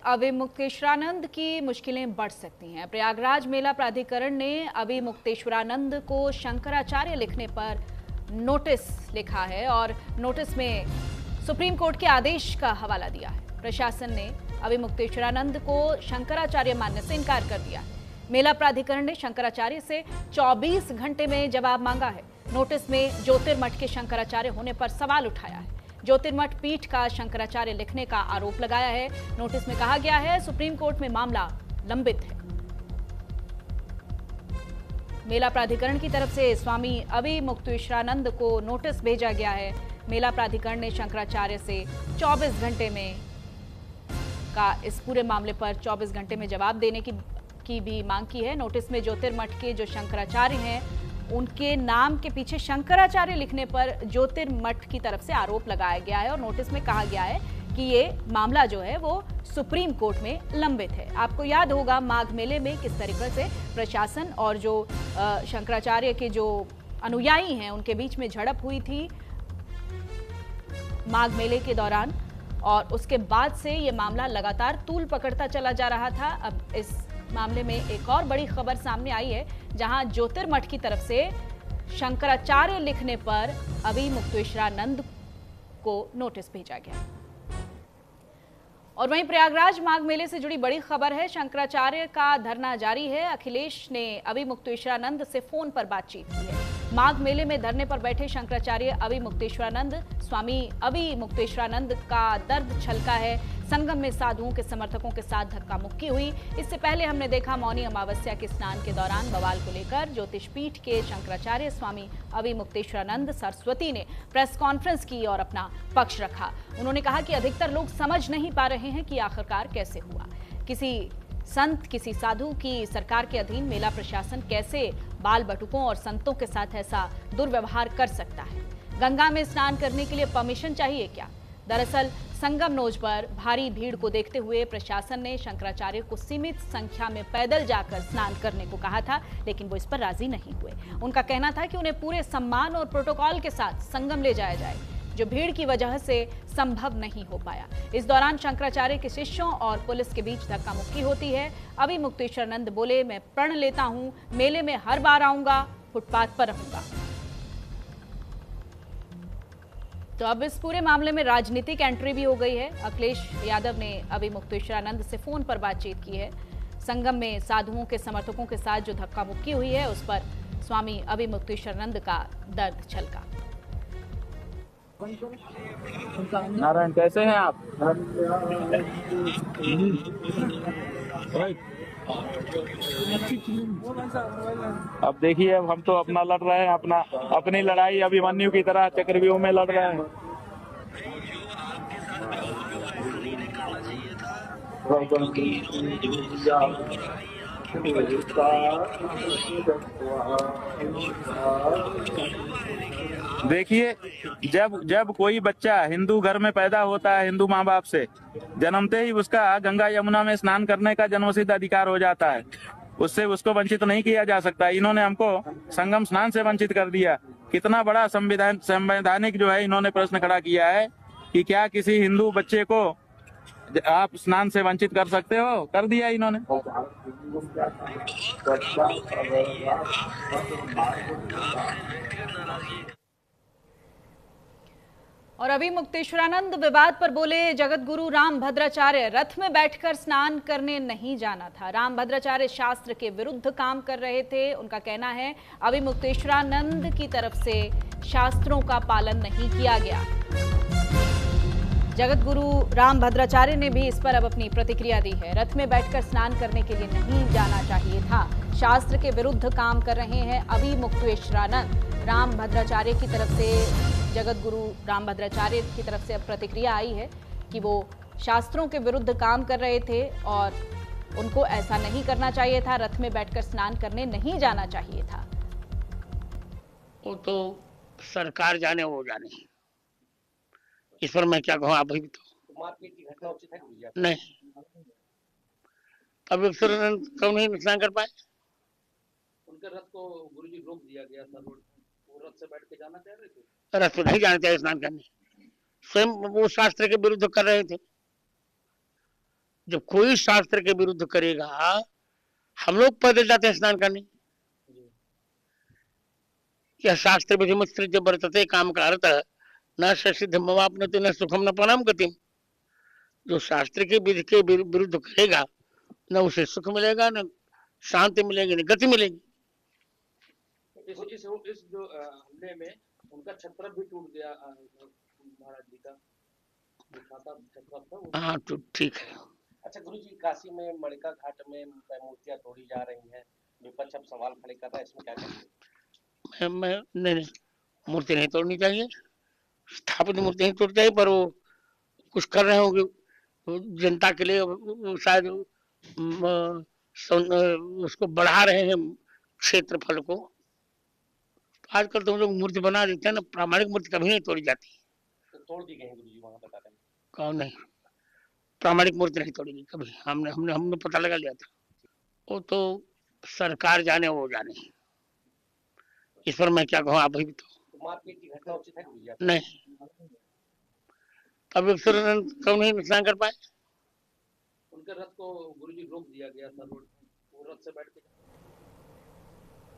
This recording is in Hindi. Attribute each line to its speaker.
Speaker 1: अविमुक्तेश्वरानंद की मुश्किलें बढ़ सकती हैं। प्रयागराज मेला प्राधिकरण ने अविमुक्तेश्वरानंद को शंकराचार्य लिखने पर नोटिस लिखा है और नोटिस में सुप्रीम कोर्ट के आदेश का हवाला दिया है। प्रशासन ने अविमुक्तेश्वरानंद को शंकराचार्य मानने से इनकार कर दिया है। मेला प्राधिकरण ने शंकराचार्य से 24 घंटे में जवाब मांगा है। नोटिस में ज्योतिर्मठ के शंकराचार्य होने पर सवाल उठाया है। ज्योतिर्मठ पीठ का शंकराचार्य लिखने का आरोप लगाया है। नोटिस में कहा गया है सुप्रीम कोर्ट में मामला लंबित है। मेला प्राधिकरण की तरफ से स्वामी अविमुक्तेश्वरानंद को नोटिस भेजा गया है। मेला प्राधिकरण ने शंकराचार्य से 24 घंटे में इस पूरे मामले पर 24 घंटे में जवाब देने की भी मांग की है। नोटिस में ज्योतिर्मठ के जो शंकराचार्य हैं उनके नाम के पीछे शंकराचार्य लिखने पर ज्योतिर्मठ की तरफ से आरोप लगाया गया है और नोटिस में कहा गया है कि ये मामला जो है वो सुप्रीम कोर्ट में लंबित है। आपको याद होगा माघ मेले में किस तरीके से प्रशासन और जो शंकराचार्य के जो अनुयायी हैं उनके बीच में झड़प हुई थी माघ मेले के दौरान, और उसके बाद से ये मामला लगातार तूल पकड़ता चला जा रहा था। अब इस मामले में एक और बड़ी खबर सामने आई है जहां ज्योतिर्मठ की तरफ से शंकराचार्य लिखने पर अविमुक्तेश्वरानंद को नोटिस भेजा गया। और वहीं प्रयागराज माघ मेले से जुड़ी बड़ी खबर है। शंकराचार्य का धरना जारी है। अखिलेश ने अविमुक्तेश्वरानंद से फोन पर बातचीत की है। माघ मेले में धरने पर बैठे शंकराचार्य अविमुक्तेश्वरानंद स्वामी अविमुक्तेश्वरानंद का दर्द छलका है। संगम में साधुओं के समर्थकों के साथ धक्का मुक्की हुई। इससे पहले हमने देखा मौनी अमावस्या के स्नान के दौरान बवाल को लेकर ज्योतिष पीठ के शंकराचार्य स्वामी अविमुक्तेश्वरानंद सरस्वती ने प्रेस कॉन्फ्रेंस की और अपना पक्ष रखा। उन्होंने कहा कि अधिकतर लोग समझ नहीं पा रहे हैं कि आखिरकार कैसे हुआ। किसी संत किसी साधु की सरकार के अधीन मेला प्रशासन कैसे बाल बटुकों और संतों के साथ ऐसा दुर्व्यवहार कर सकता है। गंगा में स्नान करने के लिए परमिशन चाहिए क्या? दरअसल संगम नोज पर भारी भीड़ को देखते हुए प्रशासन ने शंकराचार्य को सीमित संख्या में पैदल जाकर स्नान करने को कहा था, लेकिन वो इस पर राजी नहीं हुए। उनका कहना था कि उन्हें पूरे सम्मान और प्रोटोकॉल के साथ संगम ले जाया जाए, जो भीड़ की वजह से संभव नहीं हो पाया। इस दौरान शंकराचार्य के शिष्यों और पुलिस के बीच धक्का मुक्की होती है। अविमुक्तेश्वरानंद बोले, मैं प्रण लेता हूं, मेले में हर बार आऊंगा, फुटपाथ पर रहूंगा। तो अब इस पूरे मामले में राजनीतिक एंट्री भी हो गई है। अखिलेश यादव ने अविमुक्तेश्वरानंद से फोन पर बातचीत की है। संगम में साधुओं के समर्थकों के साथ जो धक्का मुक्की हुई है उस पर स्वामी अविमुक्तेश्वरानंद का दर्द छलका।
Speaker 2: नारायण, कैसे हैं आप? अब देखिए, अब हम तो अपना लड़ रहे हैं, अपनी लड़ाई अभिमन्यु की तरह चक्रव्यूह में लड़ रहे हैं। देखिए, जब कोई बच्चा हिंदू घर में पैदा होता है, हिंदू माँ बाप से, जन्मते ही उसका गंगा यमुना में स्नान करने का जन्मसिद्ध अधिकार हो जाता है। उससे उसको वंचित नहीं किया जा सकता। इन्होंने हमको संगम स्नान से वंचित कर दिया। कितना बड़ा संवैधानिक जो है इन्होंने प्रश्न खड़ा किया है कि क्या किसी हिंदू बच्चे को आप स्नान से वंचित कर सकते हो? कर दिया इन्होंने।
Speaker 1: और अविमुक्तेश्वरानंद विवाद पर बोले, जगत गुरु रामभद्राचार्य रथ में बैठकर स्नान करने नहीं जाना था। रामभद्राचार्य शास्त्र के विरुद्ध काम कर रहे थे। उनका कहना है अविमुक्तेश्वरानंद की तरफ से शास्त्रों का पालन नहीं किया गया। जगत गुरु रामभद्राचार्य ने भी इस पर अब अपनी प्रतिक्रिया दी है। रथ में बैठकर स्नान करने के लिए नहीं जाना चाहिए था। शास्त्र के विरुद्ध काम कर रहे हैं अविमुक्तेश्वरानंद। रामभद्राचार्य की तरफ से जगत गुरु रामभद्राचार्य की तरफ से अब प्रतिक्रिया आई है कि वो शास्त्रों के विरुद्ध काम कर रहे थे और उनको ऐसा नहीं करना चाहिए था। रथ में बैठकर स्नान करने नहीं जाना चाहिए था।
Speaker 3: वो तो सरकार जाने, वो जाने, इस पर मैं क्या कहूँ। आप भी तो मारपीट की घटना उचित है नहीं। अब कौन नहीं स्नान कर पाए?
Speaker 4: उनके रथ को गुरुजी रोक दिया गया था। वो रथ से बैठ के जाना चाह रहे थे।
Speaker 3: रथ तो नहीं जाना चाहिए स्नान करने। स्वयं वो शास्त्र के विरुद्ध कर रहे थे। जब कोई शास्त्र के विरुद्ध करेगा, हम लोग पैदल जाते हैं स्नान करने। यह शास्त्र विधिमुत्सृज्य वर्तते काम का अर्थ न सिद्ध मवाप्नोति न सुखम न पराम गतिम। जो शास्त्र के विधि के विरुद्ध करेगा, न उसे सुख मिलेगा, न शांति मिलेगी, न गति मिलेगी।
Speaker 4: इस जो हमले में उनका छत्र भी टूट गया, महाराज जी का छत्र था।
Speaker 3: हाँ तो ठीक है।
Speaker 5: अच्छा गुरुजी, काशी में मणिका घाट में मूर्तियां तोड़ी जा रही हैं, विपक्ष अब सवाल खड़े कर रहा है, इसमें क्या कहेंगे?
Speaker 3: नहीं, मूर्ति नहीं तोड़नी चाहिए, स्थापित मूर्ति नहीं तोड़नी चाहिए, पर वो कुछ कर रहे होंगे जनता के लिए, शायद उसको बढ़ा रहे हैं क्षेत्रफल को। आजकल तो हम लोग मूर्ति बना देते हैं ना, प्रामाणिक मूर्ति कभी नहीं तोड़ी जाती।
Speaker 5: तो तोड़ दी गई है गुरुजी, वहां बता रहे हैं।
Speaker 3: कौन नहीं, प्रामाणिक मूर्ति नहीं तोड़ेगी कभी। हमने पता लगा लिया था। वो तो सरकार जाने वो जाने, इस पर मैं क्या कहूँ, आप ही बताओ।
Speaker 5: मारपीट की घटना उचित है गुरुजी?
Speaker 3: नहीं, अब कौन नहीं नुकसान कर पाए।
Speaker 4: उनके रथ को गुरुजी रोक दिया गया था, रोड वो रथ से बैठ के